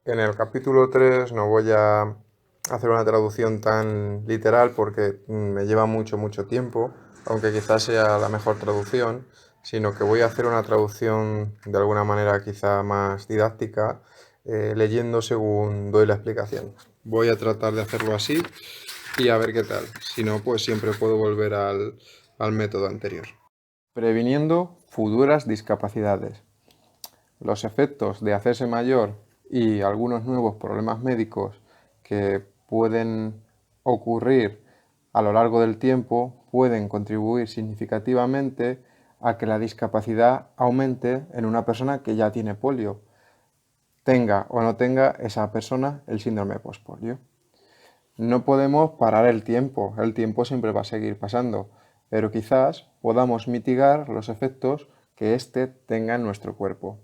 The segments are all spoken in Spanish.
En el capítulo 3 no voy a hacer una traducción tan literal porque me lleva mucho tiempo, aunque quizás sea la mejor traducción, sino que voy a hacer una traducción de alguna manera quizá más didáctica, leyendo según doy la explicación. Voy a tratar de hacerlo así y a ver qué tal. Si no, pues siempre puedo volver al método anterior. Previniendo futuras discapacidades. Los efectos de hacerse mayor y algunos nuevos problemas médicos que pueden ocurrir a lo largo del tiempo pueden contribuir significativamente a que la discapacidad aumente en una persona que ya tiene polio, tenga o no tenga esa persona el síndrome postpolio. No podemos parar el tiempo siempre va a seguir pasando, pero quizás podamos mitigar los efectos que éste tenga en nuestro cuerpo.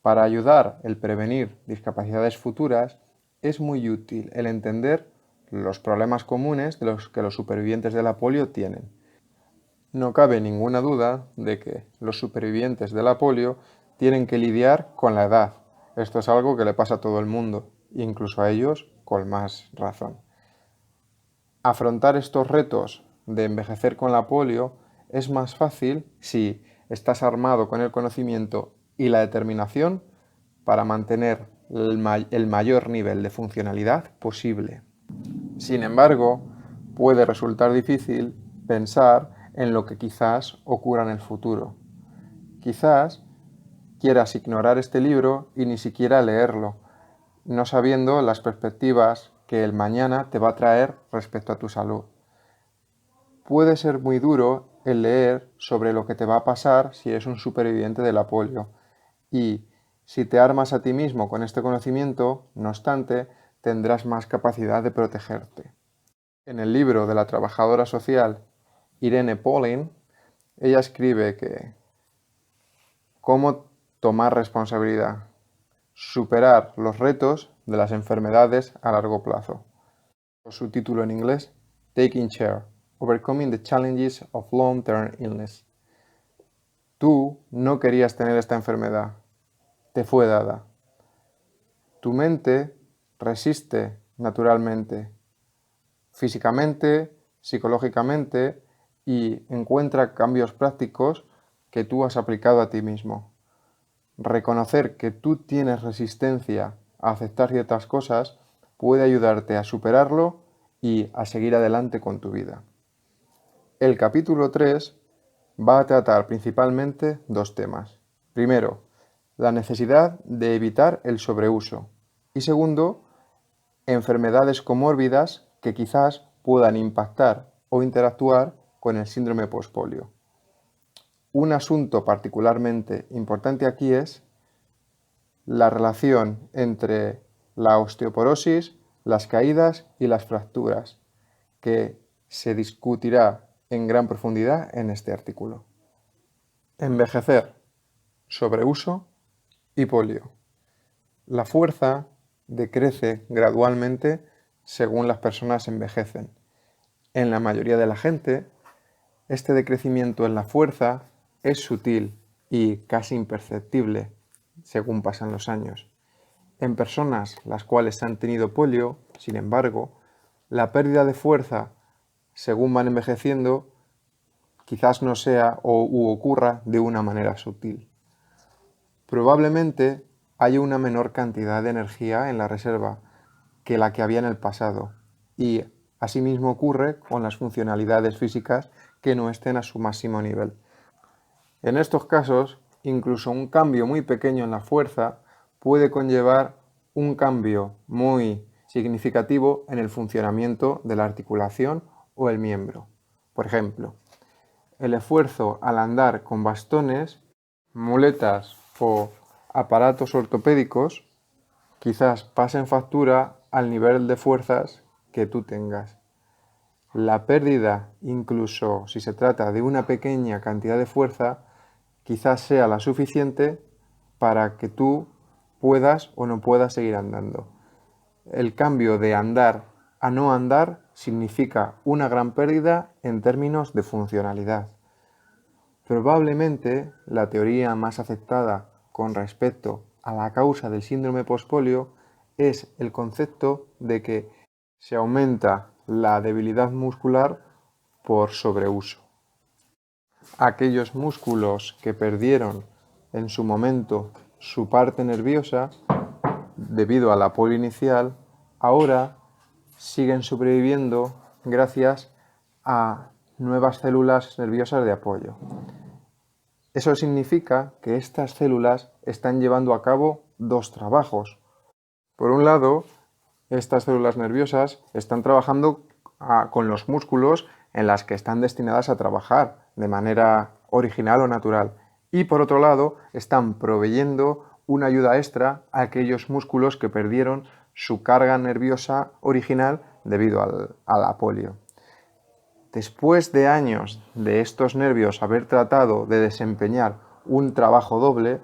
Para ayudar el prevenir discapacidades futuras, es muy útil el entender los problemas comunes de los que los supervivientes de la polio tienen. No cabe ninguna duda de que los supervivientes de la polio tienen que lidiar con la edad. Esto es algo que le pasa a todo el mundo, incluso a ellos con más razón. Afrontar estos retos de envejecer con la polio es más fácil si estás armado con el conocimiento y la determinación para mantener el mayor nivel de funcionalidad posible. Sin embargo, puede resultar difícil pensar en lo que quizás ocurra en el futuro. Quizás quieras ignorar este libro y ni siquiera leerlo, no sabiendo las perspectivas que el mañana te va a traer respecto a tu salud. Puede ser muy duro el leer sobre lo que te va a pasar si eres un superviviente de la polio. Y si te armas a ti mismo con este conocimiento, no obstante, tendrás más capacidad de protegerte. En el libro de la trabajadora social Irene Paulin, ella escribe que cómo tomar responsabilidad, superar los retos de las enfermedades a largo plazo. Su título en inglés, Taking Care, Overcoming the Challenges of Long-Term Illness. Tú no querías tener esta enfermedad, te fue dada. Tu mente resiste naturalmente, físicamente, psicológicamente y encuentra cambios prácticos que tú has aplicado a ti mismo. Reconocer que tú tienes resistencia a aceptar ciertas cosas puede ayudarte a superarlo y a seguir adelante con tu vida. El capítulo 3 va a tratar principalmente dos temas. Primero, la necesidad de evitar el sobreuso. Y segundo, enfermedades comórbidas que quizás puedan impactar o interactuar con el síndrome postpolio. Un asunto particularmente importante aquí es la relación entre la osteoporosis, las caídas y las fracturas, que se discutirá en gran profundidad en este artículo. Envejecer, sobreuso y polio. La fuerza decrece gradualmente según las personas envejecen. En la mayoría de la gente, este decrecimiento en la fuerza es sutil y casi imperceptible según pasan los años. En personas las cuales han tenido polio, sin embargo, la pérdida de fuerza según van envejeciendo quizás no sea u ocurra de una manera sutil. Probablemente haya una menor cantidad de energía en la reserva que la que había en el pasado y asimismo ocurre con las funcionalidades físicas que no estén a su máximo nivel. En estos casos, incluso un cambio muy pequeño en la fuerza puede conllevar un cambio muy significativo en el funcionamiento de la articulación o el miembro. Por ejemplo, el esfuerzo al andar con bastones, muletas o aparatos ortopédicos quizás pasen factura al nivel de fuerzas que tú tengas. La pérdida, incluso si se trata de una pequeña cantidad de fuerza, quizás sea la suficiente para que tú puedas o no puedas seguir andando. El cambio de andar a no andar significa una gran pérdida en términos de funcionalidad. Probablemente la teoría más aceptada con respecto a la causa del síndrome postpolio es el concepto de que se aumenta la debilidad muscular por sobreuso. Aquellos músculos que perdieron en su momento su parte nerviosa debido a la polio inicial, ahora siguen sobreviviendo gracias a nuevas células nerviosas de apoyo. Eso significa que estas células están llevando a cabo dos trabajos. Por un lado, estas células nerviosas están trabajando con los músculos en las que están destinadas a trabajar de manera original o natural. Y por otro lado, están proveyendo una ayuda extra a aquellos músculos que perdieron su carga nerviosa original debido a la polio. Después de años de estos nervios haber tratado de desempeñar un trabajo doble,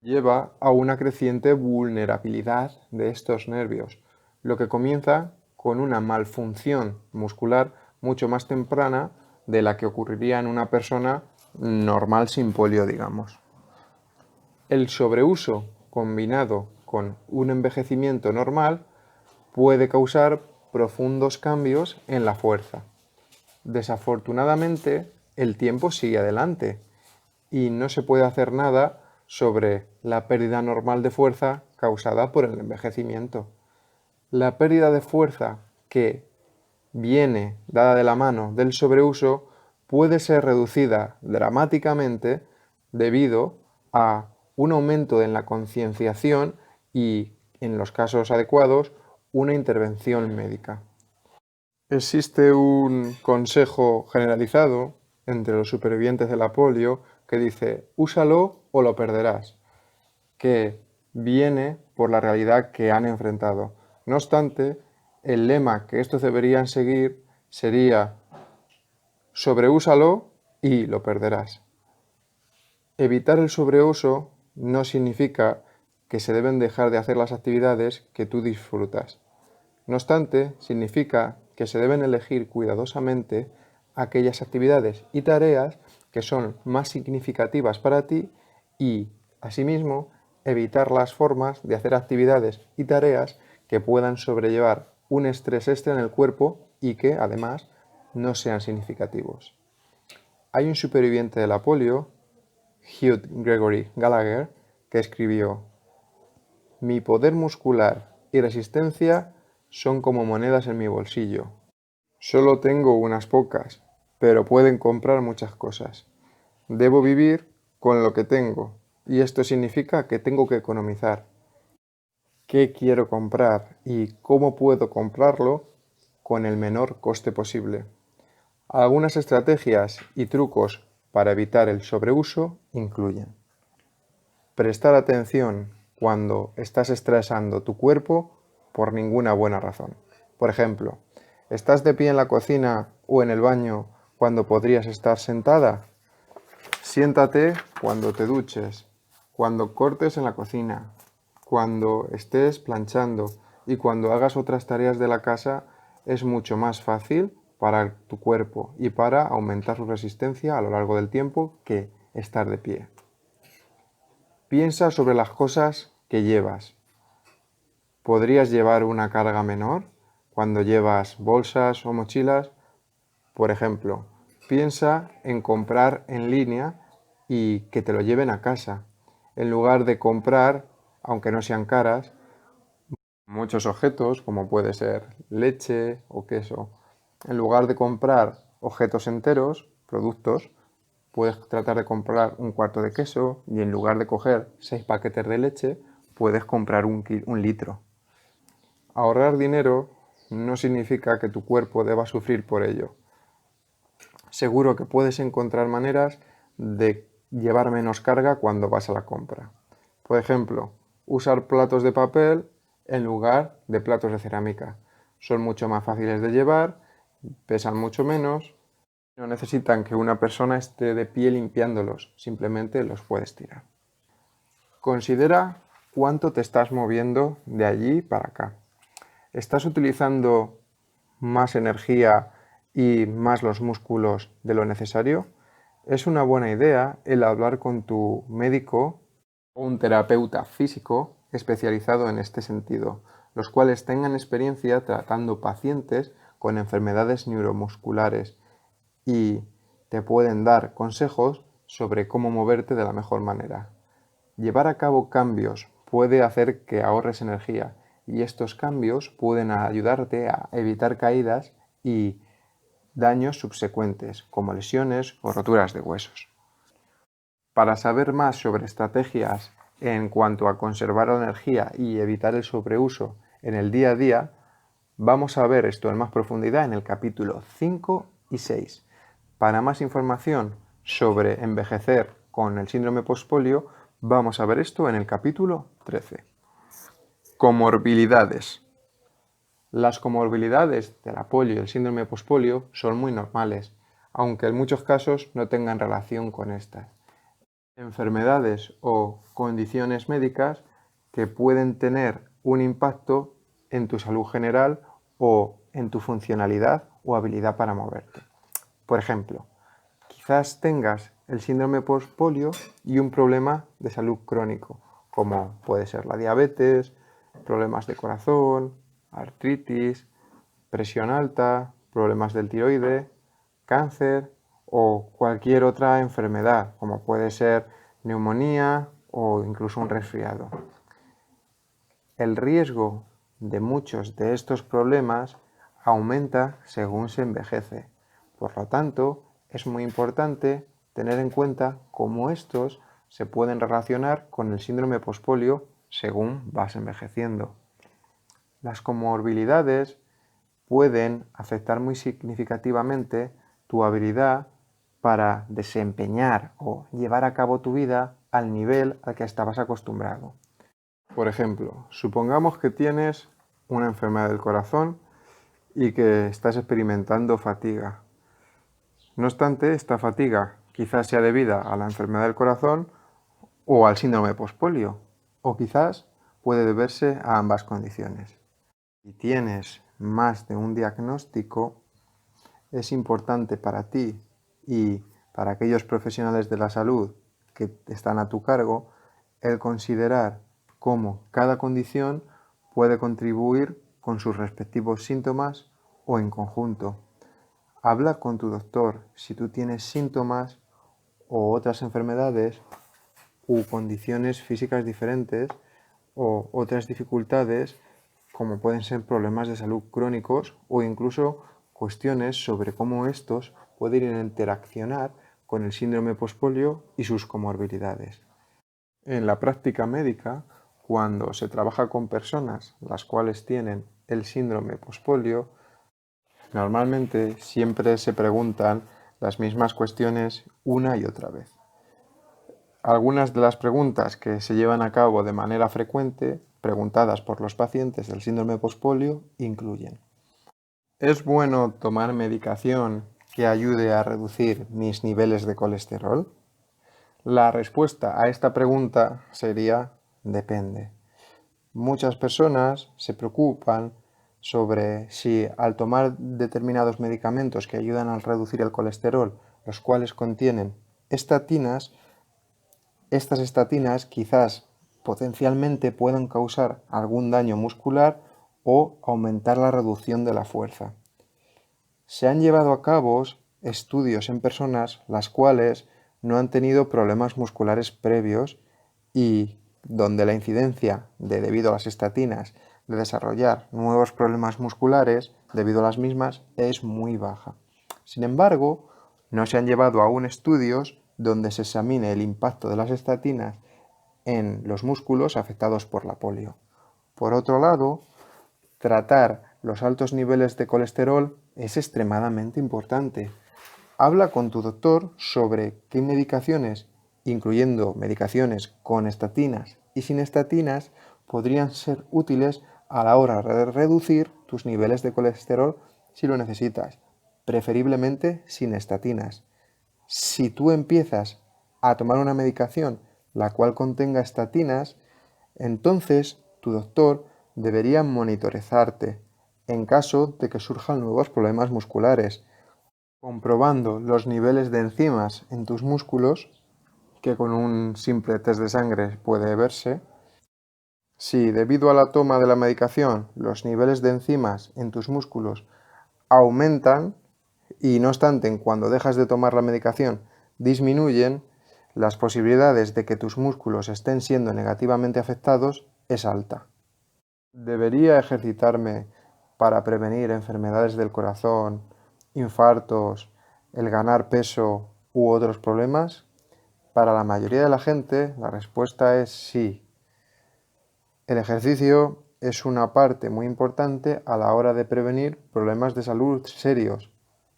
lleva a una creciente vulnerabilidad de estos nervios, lo que comienza con una malfunción muscular mucho más temprana de la que ocurriría en una persona normal sin polio, digamos. El sobreuso combinado con un envejecimiento normal puede causar profundos cambios en la fuerza. Desafortunadamente, el tiempo sigue adelante y no se puede hacer nada sobre la pérdida normal de fuerza causada por el envejecimiento. La pérdida de fuerza que viene dada de la mano del sobreuso puede ser reducida dramáticamente debido a un aumento en la concienciación y, en los casos adecuados, una intervención médica. Existe un consejo generalizado entre los supervivientes de la polio que dice: úsalo o lo perderás, que viene por la realidad que han enfrentado. No obstante, el lema que estos deberían seguir sería: sobreúsalo y lo perderás. Evitar el sobreuso no significa que se deben dejar de hacer las actividades que tú disfrutas. No obstante, significa que se deben elegir cuidadosamente aquellas actividades y tareas que son más significativas para ti y, asimismo, evitar las formas de hacer actividades y tareas que puedan sobrellevar un estrés extra en el cuerpo y que, además, no sean significativos. Hay un superviviente de la polio, Hugh Gregory Gallagher, que escribió: mi poder muscular y resistencia son como monedas en mi bolsillo. Solo tengo unas pocas, pero pueden comprar muchas cosas. Debo vivir con lo que tengo, y esto significa que tengo que economizar. ¿Qué quiero comprar y cómo puedo comprarlo con el menor coste posible? Algunas estrategias y trucos para evitar el sobreuso incluyen: prestar atención cuando estás estresando tu cuerpo por ninguna buena razón. Por ejemplo, ¿estás de pie en la cocina o en el baño cuando podrías estar sentada? Siéntate cuando te duches, cuando cortes en la cocina, cuando estés planchando y cuando hagas otras tareas de la casa. Es mucho más fácil para tu cuerpo y para aumentar su resistencia a lo largo del tiempo que estar de pie. Piensa sobre las cosas que llevas. ¿Podrías llevar una carga menor cuando llevas bolsas o mochilas? Por ejemplo, piensa en comprar en línea y que te lo lleven a casa, en lugar de comprar, aunque no sean caras, muchos objetos, como puede ser leche o queso. En lugar de comprar objetos enteros, productos, puedes tratar de comprar un cuarto de queso y en lugar de coger 6 paquetes de leche, puedes comprar un litro. Ahorrar dinero no significa que tu cuerpo deba sufrir por ello. Seguro que puedes encontrar maneras de llevar menos carga cuando vas a la compra. Por ejemplo, usar platos de papel en lugar de platos de cerámica. Son mucho más fáciles de llevar, pesan mucho menos, no necesitan que una persona esté de pie limpiándolos, simplemente los puedes tirar. Considera cuánto te estás moviendo de allí para acá. ¿Estás utilizando más energía y más los músculos de lo necesario? Es una buena idea el hablar con tu médico o un terapeuta físico especializado en este sentido. los cuales tengan experiencia tratando pacientes con enfermedades neuromusculares y te pueden dar consejos sobre cómo moverte de la mejor manera. Llevar a cabo cambios puede hacer que ahorres energía y estos cambios pueden ayudarte a evitar caídas y daños subsecuentes, como lesiones o roturas de huesos. Para saber más sobre estrategias en cuanto a conservar la energía y evitar el sobreuso en el día a día, vamos a ver esto en más profundidad en el capítulo 5 y 6. Para más información sobre envejecer con el síndrome postpolio, vamos a ver esto en el capítulo 13. Comorbilidades. Las comorbilidades de la polio y el síndrome postpolio son muy normales, aunque en muchos casos no tengan relación con estas. Enfermedades o condiciones médicas que pueden tener un impacto en tu salud general o en tu funcionalidad o habilidad para moverte. Por ejemplo, quizás tengas el síndrome postpolio y un problema de salud crónico, como puede ser la diabetes, problemas de corazón, artritis, presión alta, problemas del tiroide, cáncer o cualquier otra enfermedad, como puede ser neumonía o incluso un resfriado. El riesgo de muchos de estos problemas aumenta según se envejece. Por lo tanto, es muy importante tener en cuenta cómo estos se pueden relacionar con el síndrome postpolio según vas envejeciendo. Las comorbilidades pueden afectar muy significativamente tu habilidad para desempeñar o llevar a cabo tu vida al nivel al que estabas acostumbrado. Por ejemplo, supongamos que tienes una enfermedad del corazón y que estás experimentando fatiga. No obstante, esta fatiga quizás sea debida a la enfermedad del corazón o al síndrome postpolio, o quizás puede deberse a ambas condiciones. Si tienes más de un diagnóstico, es importante para ti y para aquellos profesionales de la salud que están a tu cargo el considerar cómo cada condición puede contribuir con sus respectivos síntomas o en conjunto. Habla con tu doctor si tú tienes síntomas o otras enfermedades u condiciones físicas diferentes o otras dificultades como pueden ser problemas de salud crónicos o incluso cuestiones sobre cómo estos pueden interaccionar con el síndrome postpolio y sus comorbilidades. En la práctica médica, cuando se trabaja con personas las cuales tienen el síndrome postpolio, normalmente siempre se preguntan las mismas cuestiones una y otra vez. Algunas de las preguntas que se llevan a cabo de manera frecuente, preguntadas por los pacientes del síndrome postpolio, incluyen: ¿es bueno tomar medicación que ayude a reducir mis niveles de colesterol? La respuesta a esta pregunta sería: depende. Muchas personas se preocupan sobre si al tomar determinados medicamentos que ayudan a reducir el colesterol, los cuales contienen estatinas, estas estatinas quizás potencialmente puedan causar algún daño muscular o aumentar la reducción de la fuerza. Se han llevado a cabo estudios en personas las cuales no han tenido problemas musculares previos y donde la incidencia debido a las estatinas de desarrollar nuevos problemas musculares debido a las mismas es muy baja. Sin embargo, no se han llevado aún estudios donde se examine el impacto de las estatinas en los músculos afectados por la polio. Por otro lado, tratar los altos niveles de colesterol es extremadamente importante. Habla con tu doctor sobre qué medicaciones, incluyendo medicaciones con estatinas y sin estatinas, podrían ser útiles a la hora de reducir tus niveles de colesterol si lo necesitas, preferiblemente sin estatinas. Si tú empiezas a tomar una medicación la cual contenga estatinas, entonces tu doctor debería monitorizarte en caso de que surjan nuevos problemas musculares, comprobando los niveles de enzimas en tus músculos, que con un simple test de sangre puede verse, Si debido a la toma de la medicación los niveles de enzimas en tus músculos aumentan y no obstante cuando dejas de tomar la medicación disminuyen, las posibilidades de que tus músculos estén siendo negativamente afectados es alta. ¿Debería ejercitarme para prevenir enfermedades del corazón, infartos, el ganar peso u otros problemas? Para la mayoría de la gente, la respuesta es sí. El ejercicio es una parte muy importante a la hora de prevenir problemas de salud serios,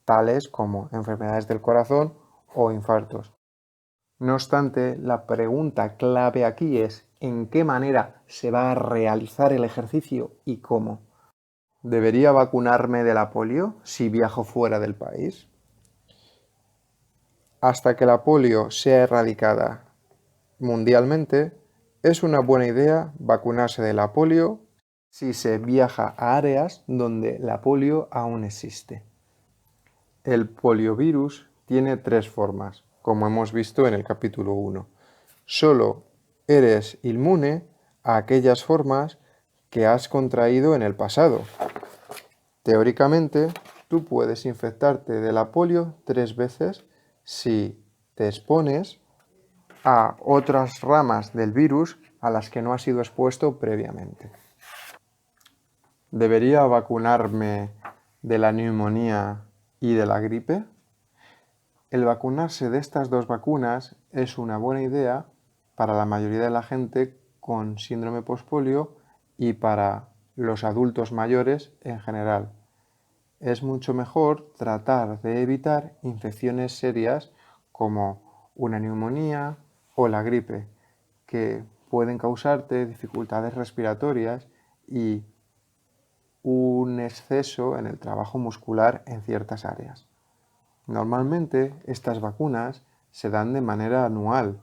tales como enfermedades del corazón o infartos. No obstante, la pregunta clave aquí es ¿en qué manera se va a realizar el ejercicio y cómo? ¿Debería vacunarme de la polio si viajo fuera del país? Hasta que la polio sea erradicada mundialmente, es una buena idea vacunarse de la polio si se viaja a áreas donde la polio aún existe. El poliovirus tiene 3 formas, como hemos visto en el capítulo 1. Solo eres inmune a aquellas formas que has contraído en el pasado. Teóricamente, tú puedes infectarte de la polio 3 veces si te expones a otras ramas del virus a las que no has sido expuesto previamente. ¿Debería vacunarme de la neumonía y de la gripe? El vacunarse de estas 2 vacunas es una buena idea para la mayoría de la gente con síndrome postpolio y para los adultos mayores en general. Es mucho mejor tratar de evitar infecciones serias como una neumonía o la gripe, que pueden causarte dificultades respiratorias y un exceso en el trabajo muscular en ciertas áreas. Normalmente estas vacunas se dan de manera anual,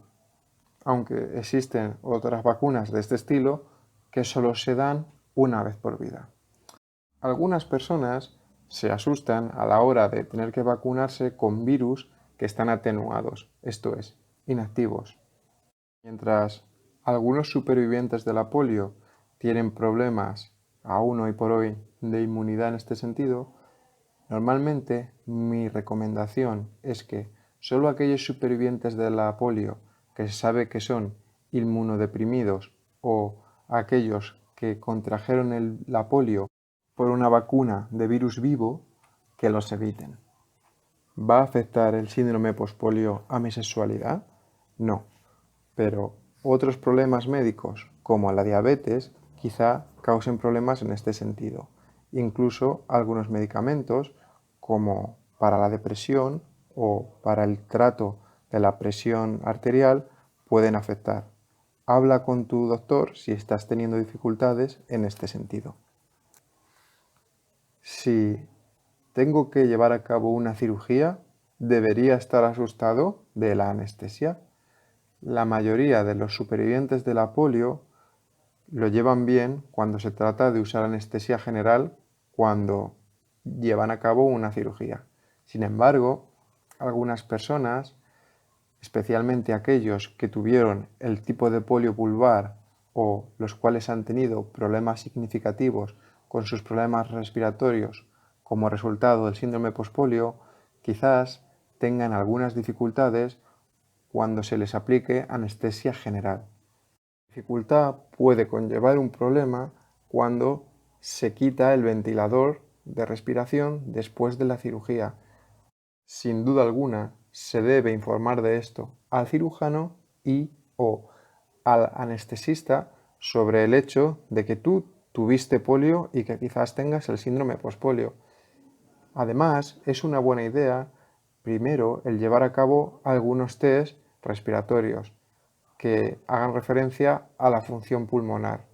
aunque existen otras vacunas de este estilo que solo se dan una vez por vida. Algunas personas se asustan a la hora de tener que vacunarse con virus que están atenuados, esto es, inactivos. Mientras algunos supervivientes de la polio tienen problemas aún hoy por hoy de inmunidad en este sentido, normalmente mi recomendación es que solo aquellos supervivientes de la polio que se sabe que son inmunodeprimidos o aquellos que contrajeron la polio por una vacuna de virus vivo, que los eviten. ¿Va a afectar el síndrome postpolio a mi sexualidad? No, pero otros problemas médicos como la diabetes quizá causen problemas en este sentido. Incluso algunos medicamentos como para la depresión o para el trato de la presión arterial pueden afectar. Habla con tu doctor si estás teniendo dificultades en este sentido. Si tengo que llevar a cabo una cirugía, ¿debería estar asustado de la anestesia? La mayoría de los supervivientes de la polio lo llevan bien cuando se trata de usar anestesia general cuando llevan a cabo una cirugía. Sin embargo, algunas personas, especialmente aquellos que tuvieron el tipo de polio vulvar o los cuales han tenido problemas significativos con sus problemas respiratorios como resultado del síndrome postpolio, quizás tengan algunas dificultades cuando se les aplique anestesia general. La dificultad puede conllevar un problema cuando se quita el ventilador de respiración después de la cirugía. Sin duda alguna, se debe informar de esto al cirujano y o al anestesista sobre el hecho de que tú tuviste polio y que quizás tengas el síndrome postpolio. Además, es una buena idea primero el llevar a cabo algunos test respiratorios que hagan referencia a la función pulmonar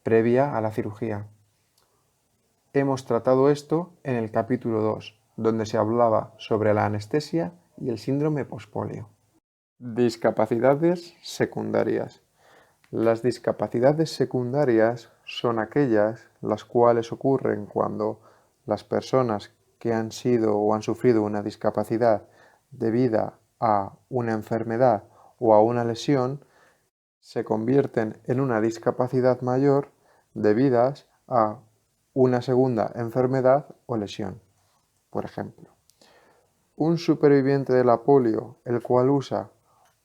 previa a la cirugía. Hemos tratado esto en el capítulo 2, donde se hablaba sobre la anestesia y el síndrome postpolio. Discapacidades secundarias. Las discapacidades secundarias son aquellas las cuales ocurren cuando las personas que han sido o han sufrido una discapacidad debida a una enfermedad o a una lesión se convierten en una discapacidad mayor debidas a una segunda enfermedad o lesión. Por ejemplo, un superviviente de la polio, el cual usa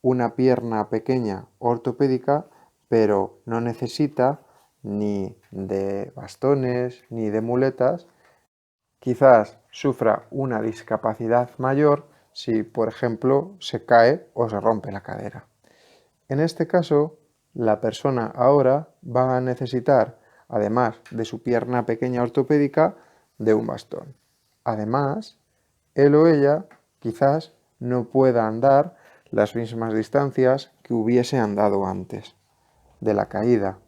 una pierna pequeña ortopédica, pero no necesita ni de bastones ni de muletas, quizás sufra una discapacidad mayor si, por ejemplo, se cae o se rompe la cadera. En este caso, la persona ahora va a necesitar, además de su pierna pequeña ortopédica, de un bastón. Además, él o ella quizás no pueda andar las mismas distancias que hubiese andado antes de la caída.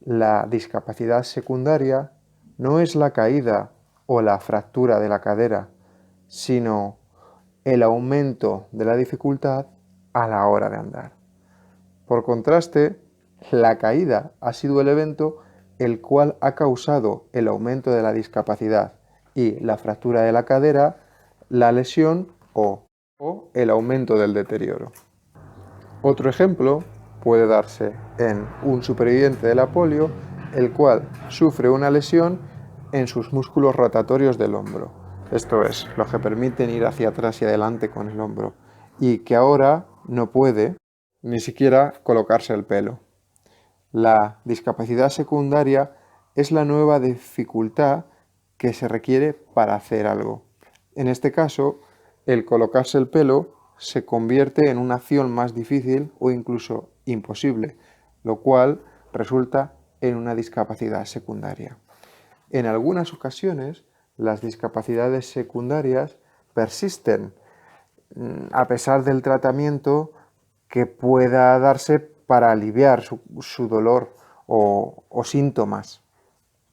La discapacidad secundaria no es la caída o la fractura de la cadera, sino el aumento de la dificultad a la hora de andar. Por contraste, la caída ha sido el evento el cual ha causado el aumento de la discapacidad y la fractura de la cadera, la lesión o el aumento del deterioro. Otro ejemplo puede darse en un superviviente de la polio, el cual sufre una lesión en sus músculos rotatorios del hombro. Esto es, los que permiten ir hacia atrás y adelante con el hombro, y que ahora no puede ni siquiera colocarse el pelo. La discapacidad secundaria es la nueva dificultad que se requiere para hacer algo. En este caso, el colocarse el pelo se convierte en una acción más difícil o incluso imposible, lo cual resulta en una discapacidad secundaria. En algunas ocasiones, las discapacidades secundarias persisten a pesar del tratamiento que pueda darse para aliviar su dolor o síntomas.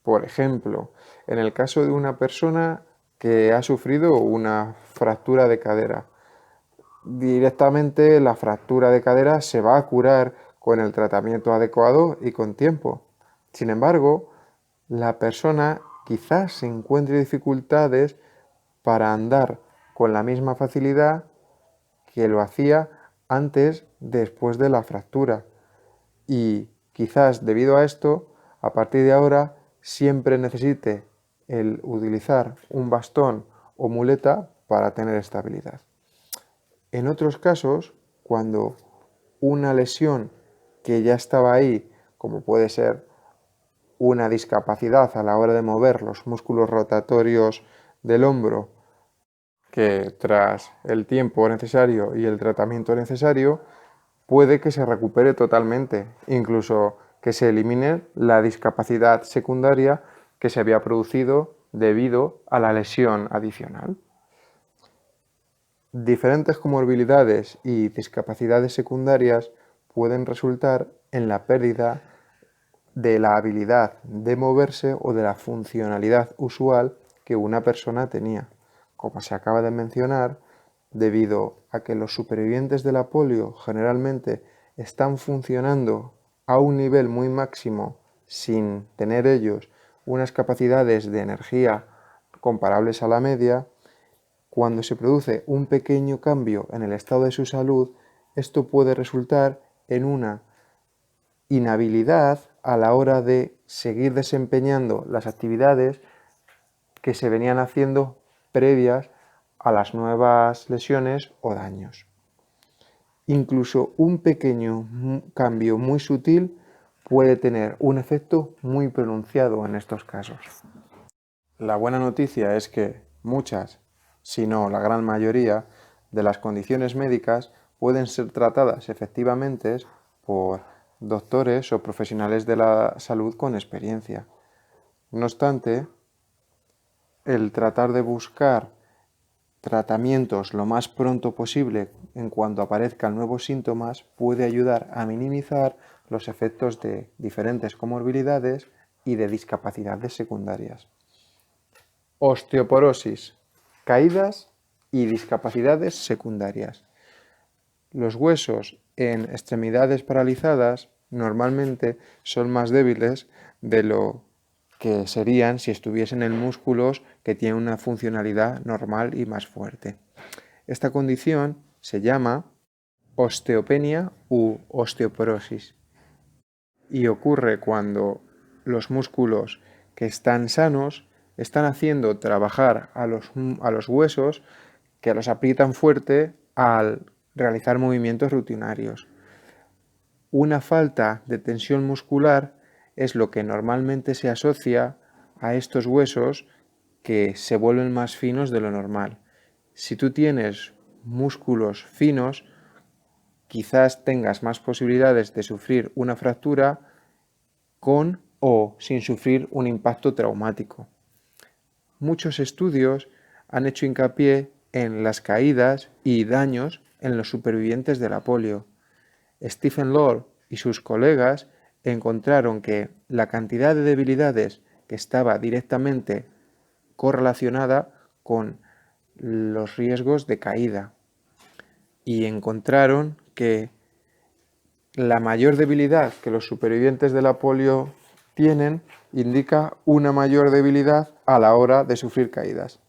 Por ejemplo, en el caso de una persona que ha sufrido una fractura de cadera, directamente la fractura de cadera se va a curar con el tratamiento adecuado y con tiempo. Sin embargo, la persona quizás se encuentre dificultades para andar con la misma facilidad que lo hacía antes, después de la fractura. Y quizás debido a esto, a partir de ahora, siempre necesite el utilizar un bastón o muleta para tener estabilidad. En otros casos, cuando una lesión que ya estaba ahí, como puede ser una discapacidad a la hora de mover los músculos rotatorios del hombro, que tras el tiempo necesario y el tratamiento necesario, puede que se recupere totalmente, incluso que se elimine la discapacidad secundaria que se había producido debido a la lesión adicional. Diferentes comorbilidades y discapacidades secundarias pueden resultar en la pérdida de la habilidad de moverse o de la funcionalidad usual que una persona tenía. Como se acaba de mencionar, debido a que los supervivientes de la polio generalmente están funcionando a un nivel muy máximo sin tener ellos unas capacidades de energía comparables a la media, cuando se produce un pequeño cambio en el estado de su salud, esto puede resultar en una inhabilidad a la hora de seguir desempeñando las actividades que se venían haciendo previas a las nuevas lesiones o daños. Incluso un pequeño cambio muy sutil puede tener un efecto muy pronunciado en estos casos. La buena noticia es que muchas, si no la gran mayoría, de las condiciones médicas pueden ser tratadas efectivamente por doctores o profesionales de la salud con experiencia. No obstante, el tratar de buscar tratamientos lo más pronto posible en cuanto aparezcan nuevos síntomas puede ayudar a minimizar los efectos de diferentes comorbilidades y de discapacidades secundarias. Osteoporosis, caídas y discapacidades secundarias. Los huesos en extremidades paralizadas normalmente son más débiles de lo que serían si estuviesen en músculos que tienen una funcionalidad normal y más fuerte. Esta condición se llama osteopenia u osteoporosis. Y ocurre cuando los músculos que están sanos están haciendo trabajar a los huesos que los aprietan fuerte al realizar movimientos rutinarios. Una falta de tensión muscular es lo que normalmente se asocia a estos huesos que se vuelven más finos de lo normal. Si tú tienes músculos finos, quizás tengas más posibilidades de sufrir una fractura con o sin sufrir un impacto traumático. Muchos estudios han hecho hincapié en las caídas y daños en los supervivientes de la polio. Stephen Lord y sus colegas encontraron que la cantidad de debilidades que estaba directamente correlacionada con los riesgos de caída y encontraron que la mayor debilidad que los supervivientes de la polio tienen indica una mayor debilidad a la hora de sufrir caídas.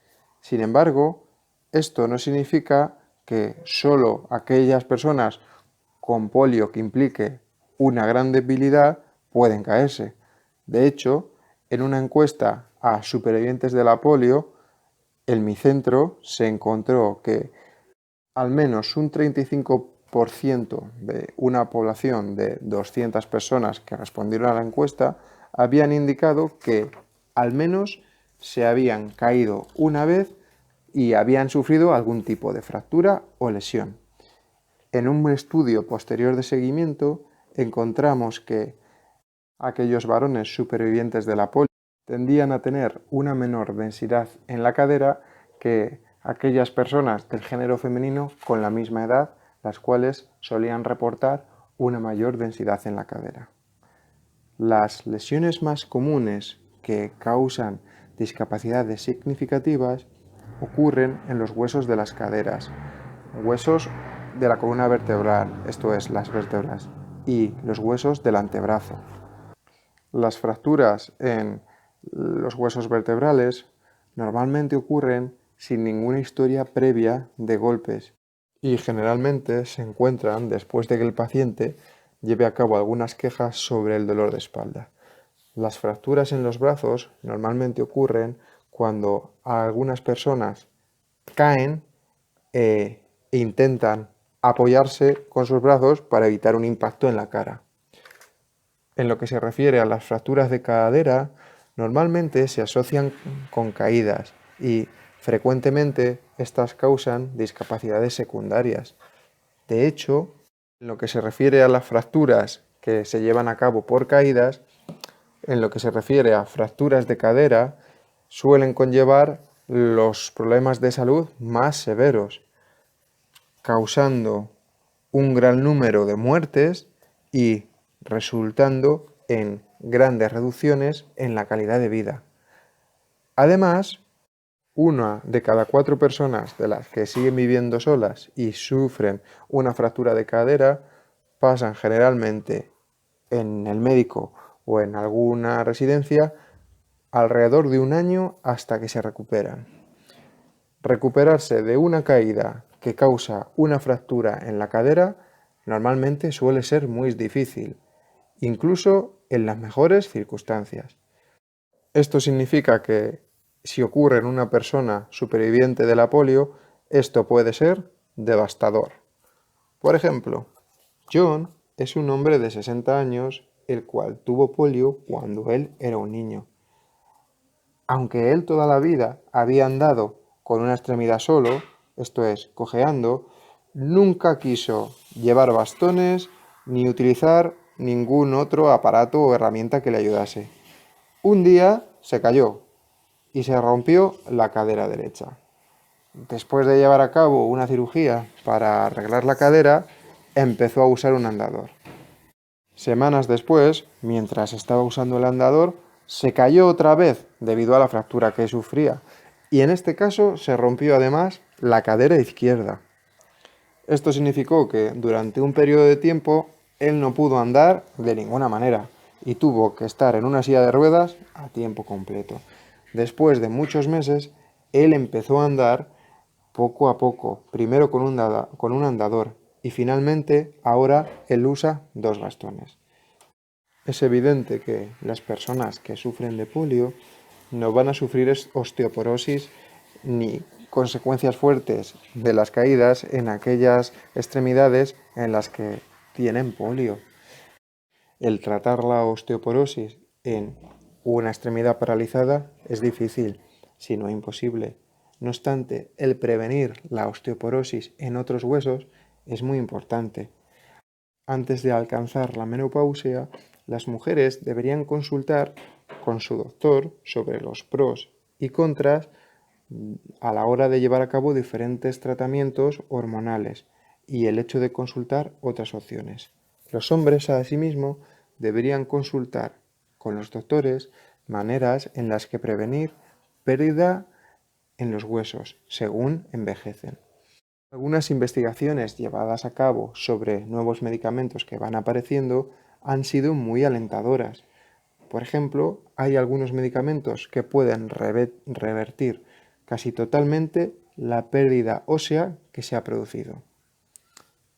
Sin embargo, esto no significa que solo aquellas personas con polio que implique una gran debilidad pueden caerse. De hecho, en una encuesta a supervivientes de la polio, el Micentro se encontró que al menos un 35% de una población de 200 personas que respondieron a la encuesta habían indicado que al menos se habían caído una vez y habían sufrido algún tipo de fractura o lesión. En un estudio posterior de seguimiento encontramos que aquellos varones supervivientes de la polio tendían a tener una menor densidad en la cadera que aquellas personas del género femenino con la misma edad, las cuales solían reportar una mayor densidad en la cadera. Las lesiones más comunes que causan discapacidades significativas ocurren en los huesos de las caderas, huesos de la columna vertebral, esto es, las vértebras, y los huesos del antebrazo. Las fracturas en los huesos vertebrales normalmente ocurren sin ninguna historia previa de golpes y generalmente se encuentran después de que el paciente lleve a cabo algunas quejas sobre el dolor de espalda. Las fracturas en los brazos normalmente ocurren cuando algunas personas caen e intentan apoyarse con sus brazos para evitar un impacto en la cara. En lo que se refiere a las fracturas de cadera, normalmente se asocian con caídas y frecuentemente estas causan discapacidades secundarias. De hecho, en lo que se refiere a las fracturas que se llevan a cabo por caídas, en lo que se refiere a fracturas de cadera, suelen conllevar los problemas de salud más severos, causando un gran número de muertes y resultando en grandes reducciones en la calidad de vida. Además, una de cada 4 personas de las que siguen viviendo solas y sufren una fractura de cadera pasan generalmente en el médico o en alguna residencia alrededor de un año hasta que se recuperan. Recuperarse de una caída que causa una fractura en la cadera normalmente suele ser muy difícil, incluso en las mejores circunstancias. Esto significa que si ocurre en una persona superviviente de la polio, esto puede ser devastador. Por ejemplo, John es un hombre de 60 años el cual tuvo polio cuando él era un niño. Aunque él toda la vida había andado con una extremidad solo, esto es, cojeando, nunca quiso llevar bastones ni utilizar ningún otro aparato o herramienta que le ayudase. Un día se cayó y se rompió la cadera derecha. Después de llevar a cabo una cirugía para arreglar la cadera, empezó a usar un andador. Semanas después, mientras estaba usando el andador, se cayó otra vez debido a la fractura que sufría y en este caso se rompió además la cadera izquierda. Esto significó que durante un periodo de tiempo él no pudo andar de ninguna manera y tuvo que estar en una silla de ruedas a tiempo completo. Después de muchos meses, él empezó a andar poco a poco, primero con un andador y finalmente ahora él usa 2 bastones. Es evidente que las personas que sufren de polio no van a sufrir osteoporosis ni consecuencias fuertes de las caídas en aquellas extremidades en las que tienen polio. El tratar la osteoporosis en una extremidad paralizada es difícil, si no imposible. No obstante, el prevenir la osteoporosis en otros huesos es muy importante. Antes de alcanzar la menopausia, las mujeres deberían consultar con su doctor sobre los pros y contras a la hora de llevar a cabo diferentes tratamientos hormonales y el hecho de consultar otras opciones. Los hombres, asimismo, deberían consultar con los doctores maneras en las que prevenir pérdida en los huesos según envejecen. Algunas investigaciones llevadas a cabo sobre nuevos medicamentos que van apareciendo han sido muy alentadoras. Por ejemplo, hay algunos medicamentos que pueden revertir casi totalmente la pérdida ósea que se ha producido.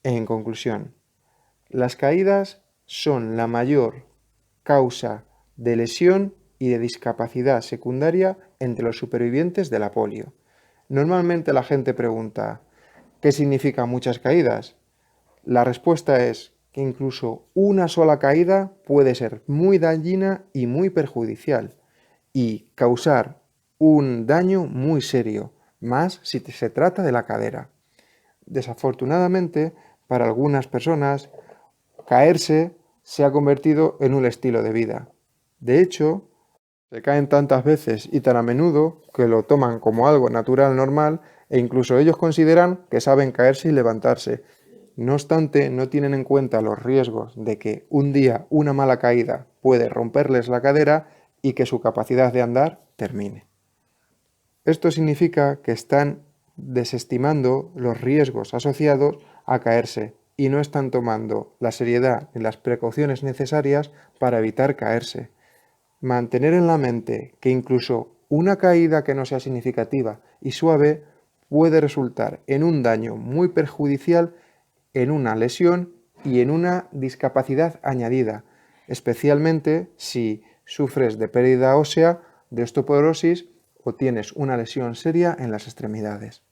En conclusión, las caídas son la mayor causa de lesión y de discapacidad secundaria entre los supervivientes de la polio. Normalmente la gente pregunta, ¿qué significa muchas caídas? La respuesta es que incluso una sola caída puede ser muy dañina y muy perjudicial y causar un daño muy serio, más si se trata de la cadera. Desafortunadamente, para algunas personas, caerse se ha convertido en un estilo de vida. De hecho, se caen tantas veces y tan a menudo que lo toman como algo natural, normal, e incluso ellos consideran que saben caerse y levantarse. No obstante, no tienen en cuenta los riesgos de que un día una mala caída puede romperles la cadera y que su capacidad de andar termine. Esto significa que están desestimando los riesgos asociados a caerse y no están tomando la seriedad y las precauciones necesarias para evitar caerse. Mantener en la mente que incluso una caída que no sea significativa y suave puede resultar en un daño muy perjudicial, en una lesión y en una discapacidad añadida, especialmente si sufres de pérdida ósea, de osteoporosis o tienes una lesión seria en las extremidades.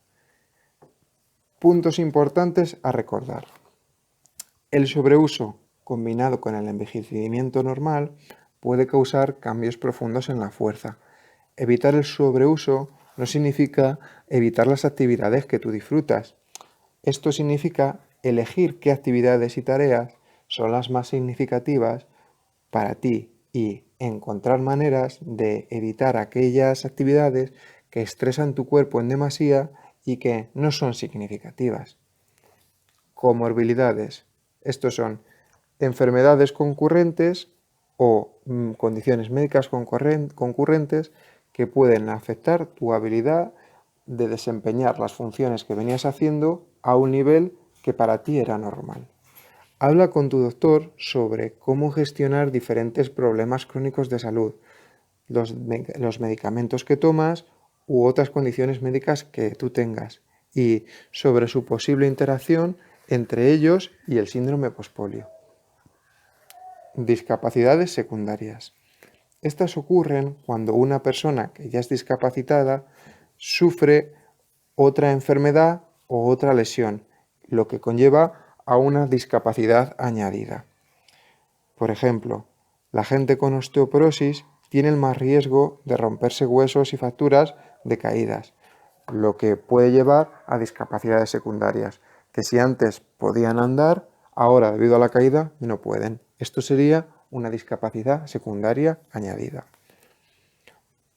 Puntos importantes a recordar. El sobreuso combinado con el envejecimiento normal puede causar cambios profundos en la fuerza. Evitar el sobreuso no significa evitar las actividades que tú disfrutas. Esto significa elegir qué actividades y tareas son las más significativas para ti y encontrar maneras de evitar aquellas actividades que estresan tu cuerpo en demasía y que no son significativas. Comorbilidades. Estos son enfermedades concurrentes o condiciones médicas concurrentes que pueden afectar tu habilidad de desempeñar las funciones que venías haciendo a un nivel que para ti era normal. Habla con tu doctor sobre cómo gestionar diferentes problemas crónicos de salud, los medicamentos que tomas u otras condiciones médicas que tú tengas y sobre su posible interacción entre ellos y el síndrome pospolio. Discapacidades secundarias. Estas ocurren cuando una persona que ya es discapacitada sufre otra enfermedad o otra lesión, lo que conlleva a una discapacidad añadida. Por ejemplo, la gente con osteoporosis tiene el más riesgo de romperse huesos y fracturas de caídas, lo que puede llevar a discapacidades secundarias, que si antes podían andar, ahora debido a la caída no pueden. Esto sería una discapacidad secundaria añadida.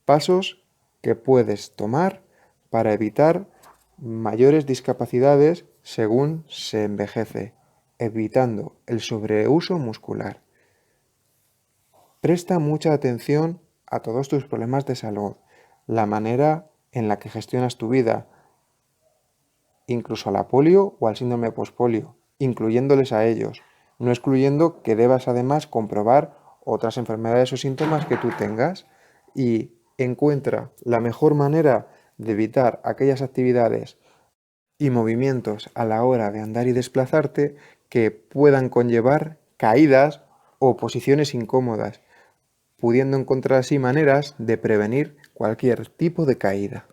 Pasos que puedes tomar para evitar mayores discapacidades según se envejece, evitando el sobreuso muscular. Presta mucha atención a todos tus problemas de salud, la manera en la que gestionas tu vida, incluso a la polio o al síndrome pospolio, incluyéndoles a ellos, no excluyendo que debas además comprobar otras enfermedades o síntomas que tú tengas y encuentra la mejor manera de evitar aquellas actividades y movimientos a la hora de andar y desplazarte que puedan conllevar caídas o posiciones incómodas, pudiendo encontrar así maneras de prevenir cualquier tipo de caída.